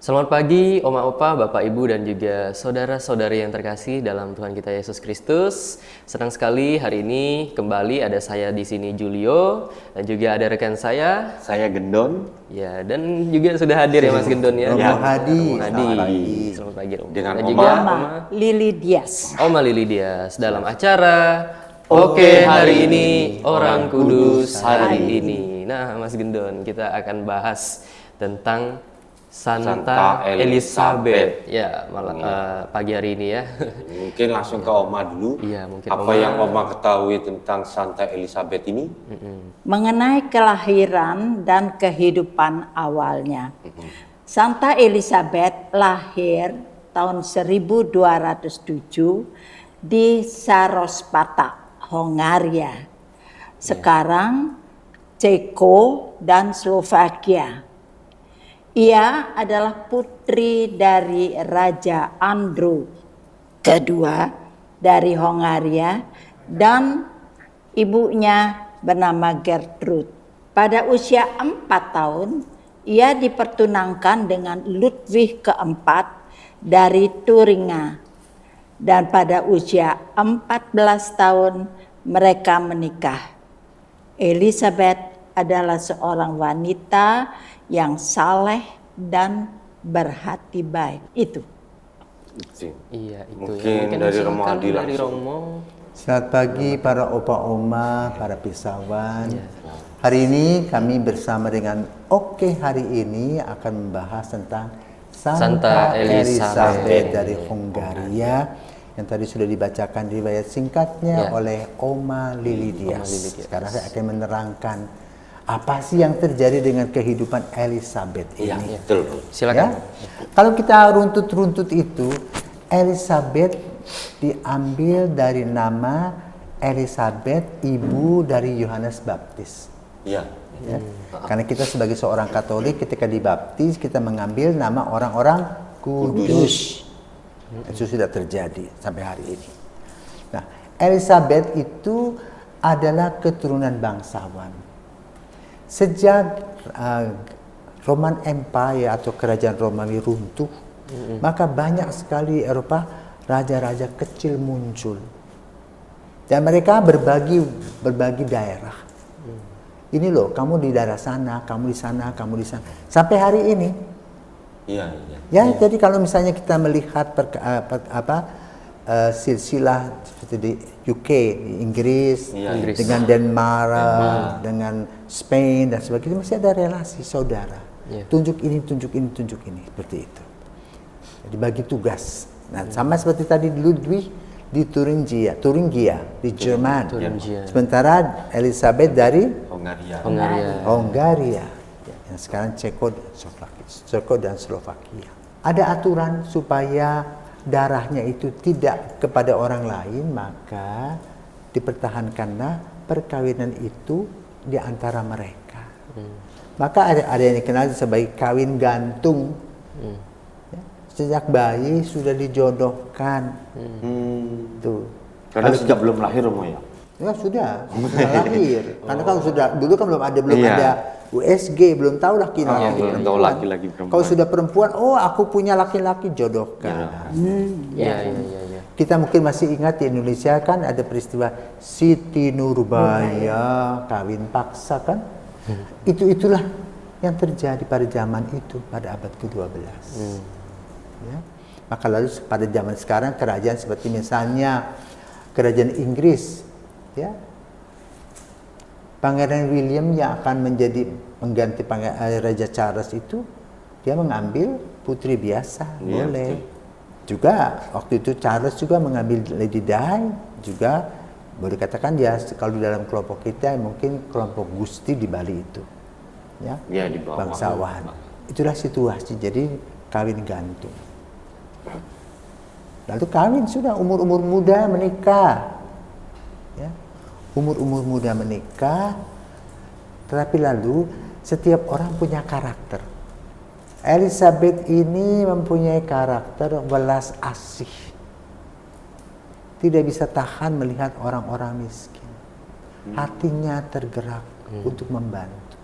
Selamat pagi, Oma Opa, Bapak Ibu, dan juga saudara-saudari yang terkasih dalam Tuhan kita Yesus Kristus. Senang sekali hari ini kembali ada saya di sini Julio dan juga ada rekan saya Gendon. Ya, dan juga sudah hadir ya Mas Gendon ya. Romo Hadi. Selamat pagi Romo. Dengan Dan Oma. juga Lili Dias. Oma Lili Dias dalam acara Oke hari ini Orang Kudus hari ini. Nah, Mas Gendon, kita akan bahas tentang Santa Elizabeth. Ya, pagi hari ini ya. Mungkin langsung ke Oma dulu. Iya, mungkin Apa yang Oma ketahui tentang Santa Elizabeth ini? Mengenai kelahiran dan kehidupan awalnya. Santa Elizabeth lahir tahun 1207 di Sarospata, Hongaria. Sekarang Ceko dan Slovakia. Ia adalah putri dari Raja Andrew kedua dari Hongaria dan ibunya bernama Gertrude. Pada usia 4 tahun, ia dipertunangkan dengan Ludwig keempat dari Thuringia. Dan pada usia 14 tahun mereka menikah. Elizabeth adalah seorang wanita yang saleh dan berhati baik. Itu. Iya, itu Mungkin ya. dari Romo Hadi dari langsung. Romo. Selamat pagi para opa oma, para pisawan. Hari ini kami bersama dengan Oke hari ini akan membahas tentang Santa Elizabeth dari Hongaria yang tadi sudah dibacakan riwayat singkatnya oleh Oma Lili Dias. Sekarang saya akan menerangkan apa sih yang terjadi dengan kehidupan Elizabeth ini. Iya, betul. Silakan. Ya? Kalau kita runtut-runtut itu, Elizabeth diambil dari nama Elizabeth, ibu dari Yohanes Baptis. Iya. Ya? Karena kita sebagai seorang Katolik ketika dibaptis kita mengambil nama orang-orang kudus. Itu sudah terjadi sampai hari ini. Nah, Elizabeth itu adalah keturunan bangsawan. Sejak Roman Empire atau kerajaan Romawi runtuh, maka banyak sekali Eropa raja-raja kecil muncul. Dan mereka berbagi daerah. Ini loh, kamu di daerah sana, kamu di sana, kamu di sana. Sampai hari ini. Iya. Jadi kalau misalnya kita melihat silsilah seperti di UK, di Inggris, dengan Denmark, dengan Spain dan sebagainya, masih ada relasi saudara. Tunjuk ini, seperti itu. Jadi bagi tugas. Nah, sama seperti tadi Ludwig di Thuringia, di Jerman. Sementara Elizabeth dari Hongaria. Yang sekarang Ceko dan Slovakia. Ada aturan supaya darahnya itu tidak kepada orang lain, maka dipertahankanlah perkawinan itu di antara mereka. Maka ada yang dikenal sebagai kawin gantung. Ya, sejak bayi sudah dijodohkan. Tuh. Karena sejak belum lahir Romo ya? Ya sudah lahir. Karena kan dulu kan belum ada USG, belum tahu laki-laki. Belum tahu laki-laki perempuan. Kalau sudah perempuan, oh aku punya laki-laki, jodohkan. Iya. Kita mungkin masih ingat di Indonesia kan ada peristiwa Siti Nurbaya kawin paksa kan? Itulah yang terjadi pada zaman itu, pada abad ke-12. Ya. Maka lalu pada zaman sekarang kerajaan seperti misalnya kerajaan Inggris, ya, Pangeran William yang akan mengganti Raja Charles itu, dia mengambil putri biasa, boleh. Juga waktu itu Charles juga mengambil Lady Di, juga boleh katakan dia kalau di dalam kelompok kita mungkin kelompok Gusti di Bali itu, ya, di bawah. bangsawan. Itulah situasi, jadi kawin gantung. Lalu kawin sudah umur muda menikah, ya. Umur muda menikah, tetapi lalu setiap orang punya karakter. Elizabeth ini mempunyai karakter welas asih. Tidak bisa tahan melihat orang-orang miskin. Hatinya tergerak untuk membantu.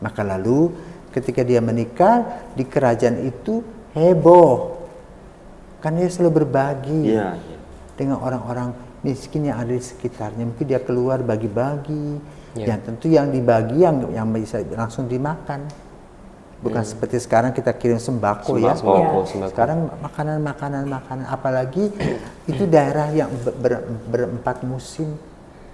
Maka lalu ketika dia menikah di kerajaan itu heboh. Karena dia selalu berbagi Iya, iya. dengan orang-orang miskin yang ada di sekitarnya. Mungkin dia keluar bagi-bagi. Iya. Yang tentu yang dibagi yang bisa langsung dimakan. Bukan seperti sekarang kita kirim sembako ya. Sembako. Sekarang makanan. Apalagi itu daerah yang berempat musim.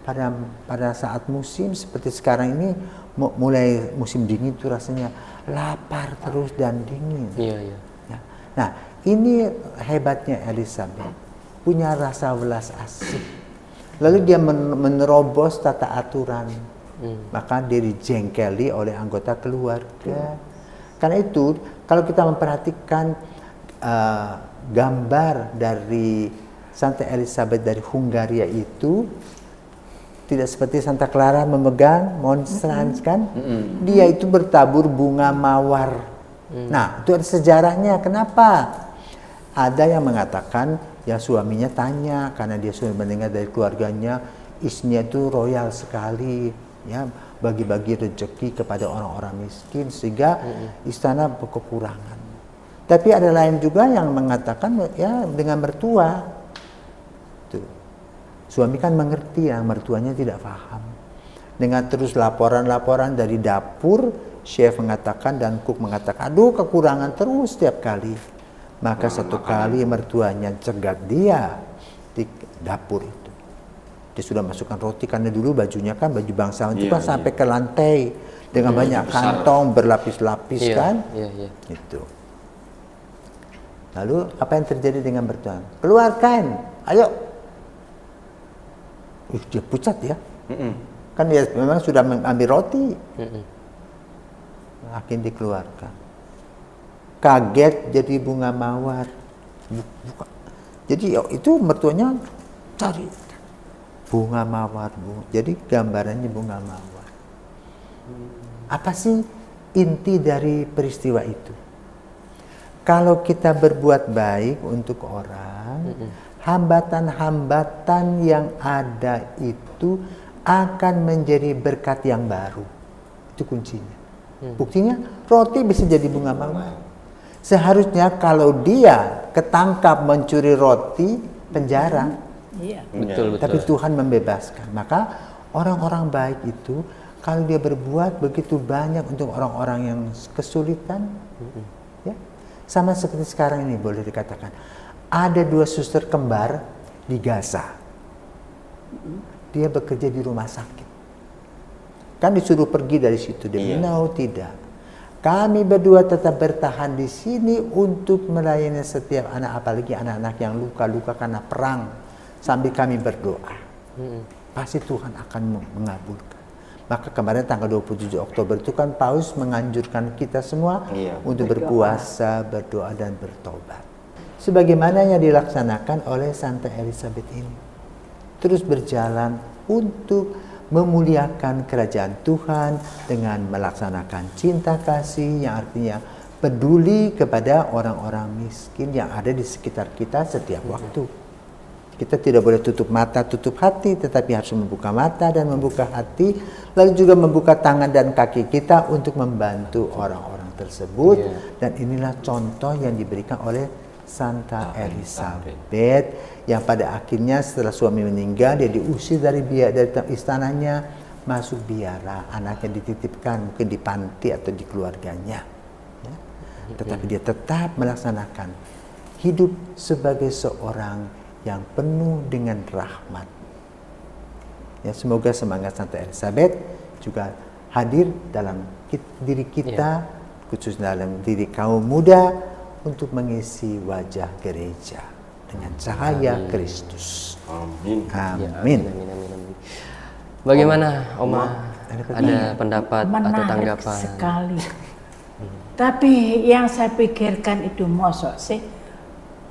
Pada saat musim seperti sekarang ini mulai musim dingin itu rasanya lapar terus dan dingin. Iya, iya. Ya. Nah, ini hebatnya Elizabeth, punya rasa welas asih. Lalu dia menerobos tata aturan, maka dia dijengkeli oleh anggota keluarga. Karena itu, kalau kita memperhatikan gambar dari Santa Elizabeth dari Hungaria itu, tidak seperti Santa Clara memegang monstrans kan? Dia itu bertabur bunga mawar. Nah, itu ada sejarahnya. Kenapa? Ada yang mengatakan ya suaminya tanya karena dia sudah mendengar dari keluarganya istrinya itu royal sekali, ya bagi-bagi rezeki kepada orang-orang miskin sehingga istana berkekurangan. Tapi ada lain juga yang mengatakan ya dengan mertua. Tuh. Suami kan mengerti yang mertuanya tidak paham. Dengan terus laporan-laporan dari dapur, chef mengatakan dan cook mengatakan, aduh kekurangan terus setiap kali. Maka satu kali mertuanya cegat dia di dapur itu. Dia sudah masukkan roti karena dulu bajunya kan baju bangsawan itu kan sampai ke lantai dengan banyak kantong berlapis-lapis kan. Iya. Itu. Lalu apa yang terjadi dengan mertua? Keluarkan, ayo. Dia pucat ya. Kan dia memang sudah mengambil roti. Akhirnya dikeluarkan. Kaget jadi bunga mawar. Jadi itu mertuanya cari bunga mawar. Jadi gambarannya bunga mawar. Apa sih inti dari peristiwa itu? Kalau kita berbuat baik untuk orang, hambatan-hambatan yang ada itu akan menjadi berkat yang baru. Itu kuncinya. Buktinya roti bisa jadi bunga mawar. Seharusnya kalau dia ketangkap mencuri roti, penjara. Iya. Betul. Tapi Tuhan membebaskan. Maka orang-orang baik itu kalau dia berbuat begitu banyak untuk orang-orang yang kesulitan, ya, sama seperti sekarang ini boleh dikatakan. Ada 2 suster kembar di Gaza. Dia bekerja di rumah sakit. Kan disuruh pergi dari situ. Dia bilang, no, tidak. Kami berdua tetap bertahan di sini untuk melayani setiap anak, apalagi anak-anak yang luka-luka karena perang. Sambil kami berdoa. Pasti Tuhan akan mengabulkan. Maka kemarin tanggal 27 Oktober itu kan Paus menganjurkan kita semua untuk berpuasa, berdoa, dan bertobat. Sebagaimana yang dilaksanakan oleh Santa Elizabeth ini. Terus berjalan untuk memuliakan kerajaan Tuhan dengan melaksanakan cinta kasih yang artinya peduli kepada orang-orang miskin yang ada di sekitar kita setiap waktu. Kita tidak boleh tutup mata, tutup hati, tetapi harus membuka mata dan membuka hati, lalu juga membuka tangan dan kaki kita untuk membantu orang-orang tersebut. Dan inilah contoh yang diberikan oleh Santa Elizabeth yang pada akhirnya setelah suami meninggal dia diusir dari istananya, masuk biara, anaknya dititipkan mungkin di panti atau di keluarganya, ya. Tetapi dia tetap melaksanakan hidup sebagai seorang yang penuh dengan rahmat. Ya, semoga semangat Santa Elizabeth juga hadir dalam diri kita, khususnya dalam diri kaum muda, untuk mengisi wajah gereja dengan cahaya Kristus. Amin. Amin. Bagaimana Oma? Ada pendapat atau Menarik tanggapan? sekali. Tapi yang saya pikirkan itu mosok sih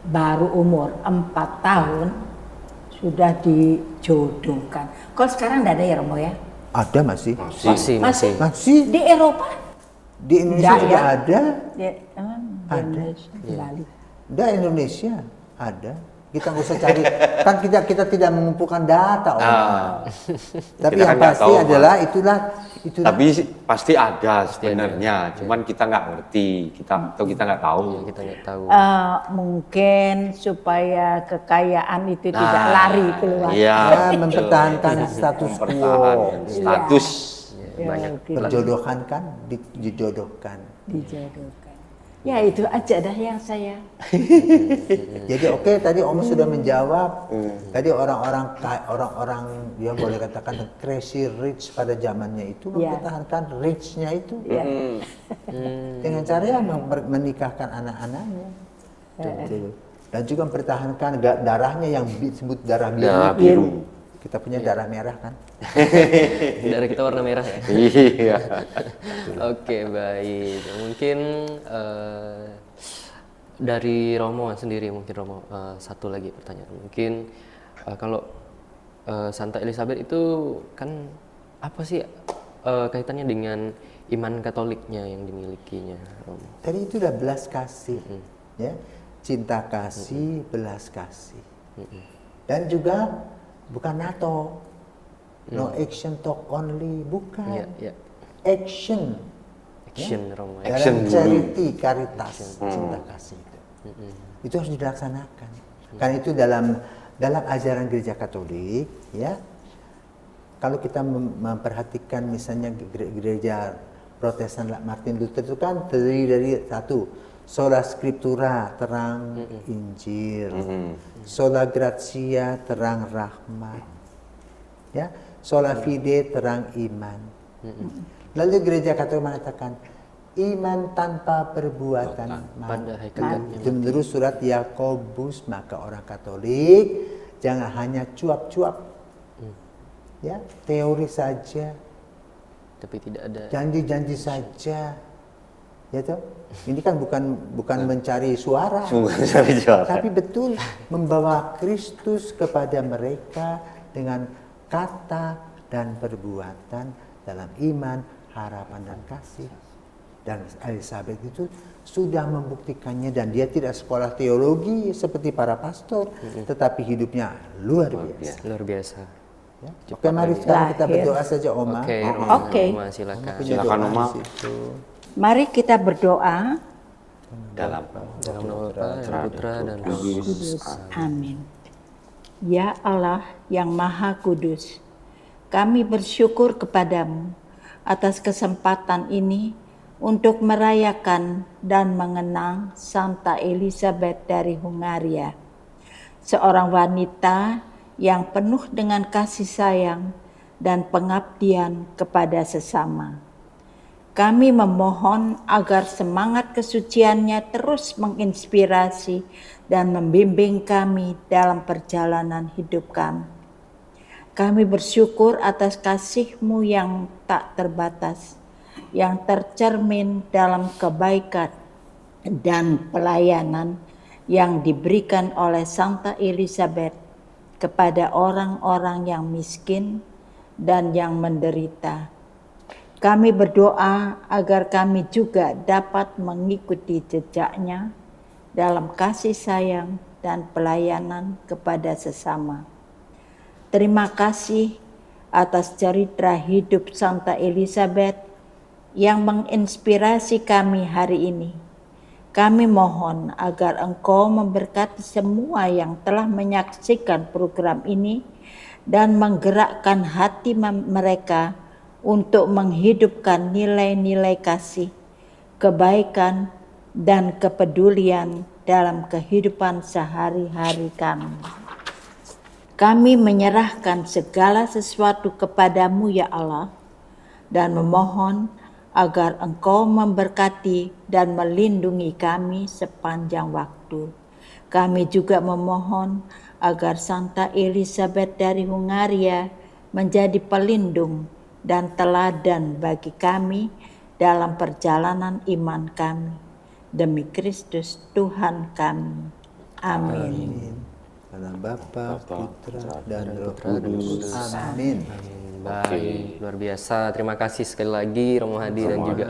baru umur 4 tahun sudah dijodohkan. Kalau sekarang tidak ada ya Romo ya? Ada masih? Masih. Di Eropa? Di Indonesia Nggak, juga ya? ada. Di Indonesia, di Bali. Di Indonesia ada. Kita nggak usah cari, kan kita tidak mengumpulkan data, Om. Tapi Kita yang kan nggak pasti tahu, Mas. adalah itulah. Tapi pasti ada sebenarnya, cuman kita nggak ngerti, kita nggak tahu. Kita nggak tahu. Mungkin supaya kekayaan itu tidak lari keluar. Iya, Ya, mempertahankan status quo. mempertahankan status. Banyak gitu. Perjodohan kan dijodohkan. Dijodohkan. Ya itu aja dah yang saya. Jadi oke, tadi Om sudah menjawab. Tadi orang-orang dia boleh katakan crazy rich pada zamannya itu Ya. mempertahankan rich-nya itu Ya. dengan cara yang menikahkan anak-anaknya. Gitu. Dan juga mempertahankan darahnya yang disebut darah biru. Darah biru. Kita punya darah merah kan. Darah kita warna merah ya. Iya. Oke, baik. Mungkin dari Romo sendiri, mungkin Romo satu lagi pertanyaan. Mungkin kalau Santa Elizabeth itu kan apa sih kaitannya dengan iman Katoliknya yang dimilikinya, Romo? Tadi itu udah belas kasih, ya, cinta kasih, belas kasih, dan juga bukan NATO, no action talk only, bukan, Iya, iya. action, Action, Romo. dalam charity, karitas, cinta kasih itu harus dilaksanakan, karena itu dalam ajaran gereja Katolik, ya. Kalau kita memperhatikan misalnya gereja Protestan Martin Luther itu kan terdiri dari satu, sola scriptura, terang Injil, sola gratia, terang rahmat, ya, sola fide, terang iman. Lalu gereja Katolik mengatakan iman tanpa perbuatan Pada mati. hakikatnya Itu menurut surat Yakobus, maka orang Katolik jangan hanya cuap-cuap, ya, teori saja, tapi tidak ada. janji-janji saja, ya toh. Ini kan bukan mencari suara, Bukan mencari suara. tapi betul membawa Kristus kepada mereka dengan kata dan perbuatan dalam iman, harapan dan kasih. Dan Elizabeth itu sudah membuktikannya, dan dia tidak sekolah teologi seperti para pastor, tetapi hidupnya luar biasa. Luar biasa. Ya. Oke, mari sekarang kita berdoa saja, Oma. Oke, Romo. Oke. Roma, silakan. Punya Silakan, doa Oma. di situ. Mari kita berdoa. Dalam Dalam nama Bapa dan Putra dan Roh Kudus. Amin. Ya Allah yang Maha Kudus, kami bersyukur kepadamu atas kesempatan ini untuk merayakan dan mengenang Santa Elizabeth dari Hungaria, seorang wanita yang penuh dengan kasih sayang dan pengabdian kepada sesama. Kami memohon agar semangat kesuciannya terus menginspirasi dan membimbing kami dalam perjalanan hidup kami. Kami bersyukur atas kasih-Mu yang tak terbatas, yang tercermin dalam kebaikan dan pelayanan yang diberikan oleh Santa Elizabeth kepada orang-orang yang miskin dan yang menderita. Kami berdoa agar kami juga dapat mengikuti jejaknya dalam kasih sayang dan pelayanan kepada sesama. Terima kasih atas cerita hidup Santa Elizabeth yang menginspirasi kami hari ini. Kami mohon agar Engkau memberkati semua yang telah menyaksikan program ini dan menggerakkan hati mereka untuk menghidupkan nilai-nilai kasih, kebaikan, dan kepedulian dalam kehidupan sehari-hari kami. Kami menyerahkan segala sesuatu kepadamu ya Allah, dan memohon agar Engkau memberkati dan melindungi kami sepanjang waktu. Kami juga memohon agar Santa Elizabeth dari Hungaria menjadi pelindung dan teladan bagi kami dalam perjalanan iman kami. Demi Kristus Tuhan kami. Amin. Dalam Bapa, Putra, dan Roh Kudus. Amin. Baik, luar biasa. Terima kasih sekali lagi Romo Hadi dan juga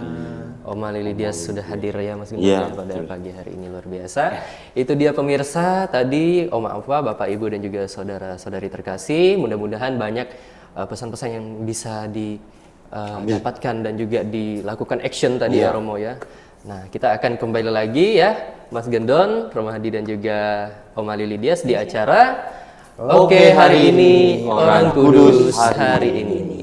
Oma Lili Dias sudah hadir ya Mas Gun Iya, pada pagi hari ini, luar biasa. Itu dia pemirsa tadi Oma Alfa, Bapak Ibu dan juga saudara-saudari terkasih. Mudah-mudahan banyak pesan-pesan yang bisa didapatkan dan juga dilakukan action tadi ya Romo ya. Nah, kita akan kembali lagi ya Mas Gendon, Romahadi dan juga Oma Lili Dias di acara Oke hari ini Orang Kudus hari ini.